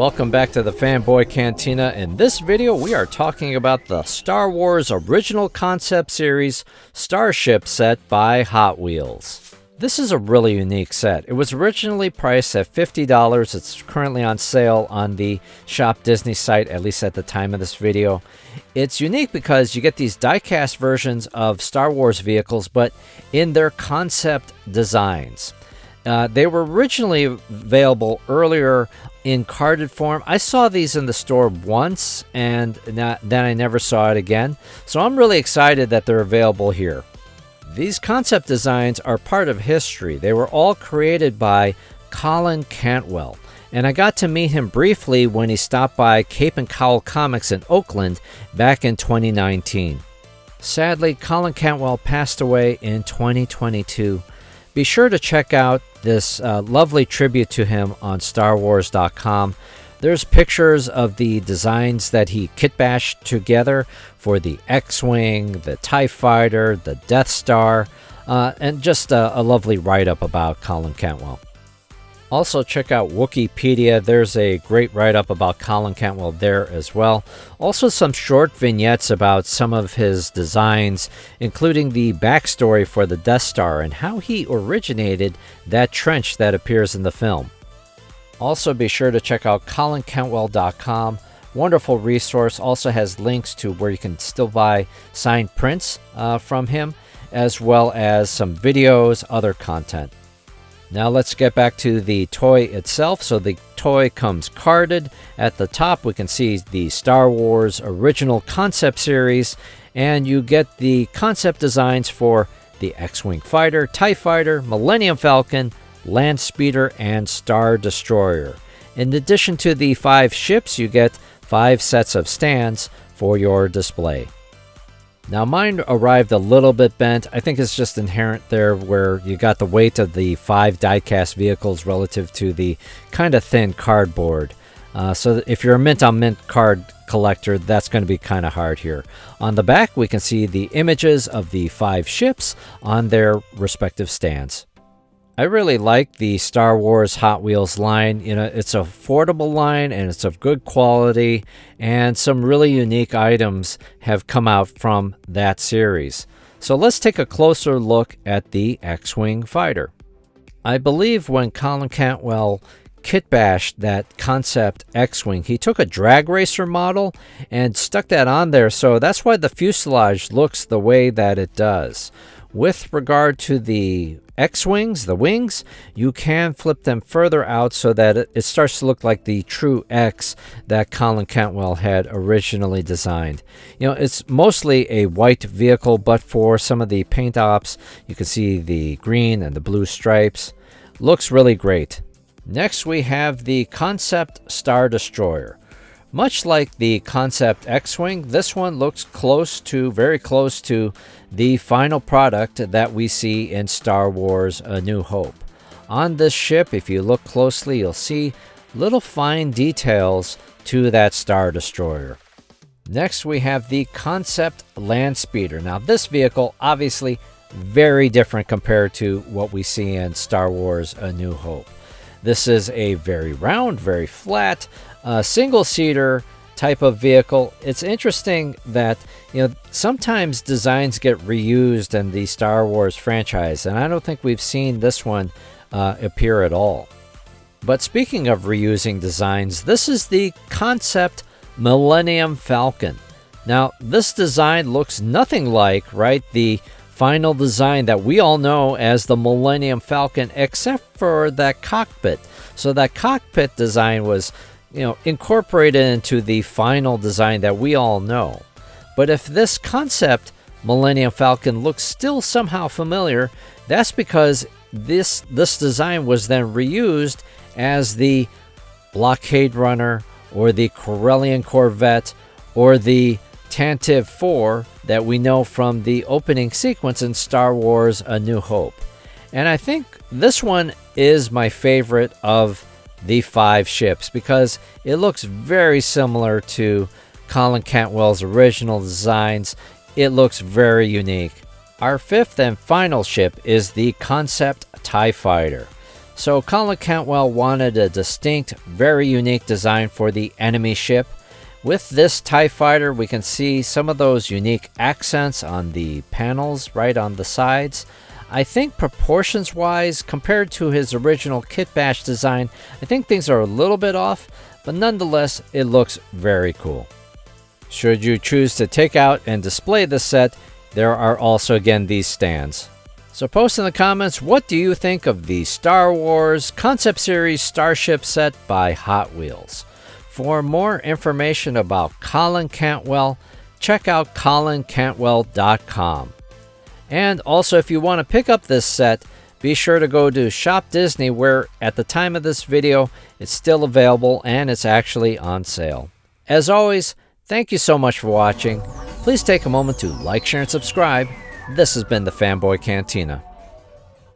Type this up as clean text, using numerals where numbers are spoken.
Welcome back to the Fanboy Cantina. In this video, we are talking about the Star Wars original concept series Starship set by Hot Wheels. This is a really unique set. It was originally priced at $50. It's currently on sale on the Shop Disney site, at least at the time of this video. It's unique because you get these diecast versions of Star Wars vehicles, but in their concept designs. They were originally available earlier in carded form. I saw these in the store once, and then I never saw it again. So I'm really excited that they're available here. These concept designs are part of history. They were all created by Colin Cantwell, and I got to meet him briefly when he stopped by Cape and Cowl Comics in Oakland back in 2019. Sadly, Colin Cantwell passed away in 2022. Be sure to check out this lovely tribute to him on StarWars.com. There's pictures of the designs that he kitbashed together for the X-Wing, the TIE Fighter, the Death Star, and just a lovely write-up about Colin Cantwell. Also, check out Wikipedia. There's a great write-up about Colin Cantwell there as well. Also, some short vignettes about some of his designs, including the backstory for the Death Star and how he originated that trench that appears in the film. Also, be sure to check out ColinCantwell.com. Wonderful resource. Also has links to where you can still buy signed prints from him, as well as some videos, other content. Now let's get back to the toy itself. So the toy comes carded. At the top we can see the Star Wars original concept series, and you get the concept designs for the X-Wing fighter, TIE Fighter, Millennium Falcon, Landspeeder, and Star Destroyer. In addition to the 5 ships, you get 5 sets of stands for your display. Now mine arrived a little bit bent. I think it's just inherent there where you got the weight of the 5 diecast vehicles relative to the kind of thin cardboard. So if you're a mint-on-mint card collector, that's going to be kind of hard here. On the back, we can see the images of the 5 ships on their respective stands. I really like the Star Wars Hot Wheels line. You know, it's an affordable line and it's of good quality, and some really unique items have come out from that series. So let's take a closer look at the X-Wing fighter. I believe when Colin Cantwell kitbashed that concept X-Wing, he took a drag racer model and stuck that on there, so that's why the fuselage looks the way that it does. With regard to the X-Wings, the wings, you can flip them further out so that it starts to look like the true X that Colin Cantwell had originally designed. You know, it's mostly a white vehicle, but for some of the paint ops, you can see the green and the blue stripes. Looks really great. Next, we have the concept Star Destroyer. Much like the concept X-Wing, this one looks very close to the final product that we see in Star Wars A New Hope. On this ship, if you look closely, you'll see little fine details to that Star Destroyer. Next, we have the concept Landspeeder. Now, this vehicle, obviously, very different compared to what we see in Star Wars A New Hope. This is a very round, very flat, single-seater type of vehicle. It's interesting that, you know, sometimes designs get reused in the Star Wars franchise, and I don't think we've seen this one appear at all. But speaking of reusing designs, this is the concept Millennium Falcon. Now, this design looks nothing like, right, the final design that we all know as the Millennium Falcon, except for that cockpit. So that cockpit design was, you know, incorporated into the final design that we all know. But if this concept Millennium Falcon looks still somehow familiar, that's because this design was then reused as the Blockade Runner, or the Corellian Corvette, or the Tantive 4 that we know from the opening sequence in Star Wars A New Hope. And I think this one is my favorite of the 5 ships because it looks very similar to Colin Cantwell's original designs. It looks very unique. Our 5th and final ship is the concept TIE Fighter. So Colin Cantwell wanted a distinct, very unique design for the enemy ship. With this TIE fighter, we can see some of those unique accents on the panels right on the sides. I think proportions-wise, compared to his original kit bash design, I think things are a little bit off, but nonetheless, it looks very cool. Should you choose to take out and display this set, there are also again these stands. So post in the comments, what do you think of the Star Wars Concept Series Starship set by Hot Wheels? For more information about Colin Cantwell, check out colincantwell.com. And also, if you want to pick up this set, be sure to go to Shop Disney, where at the time of this video, it's still available and it's actually on sale. As always, thank you so much for watching. Please take a moment to like, share, and subscribe. This has been the Fanboy Cantina.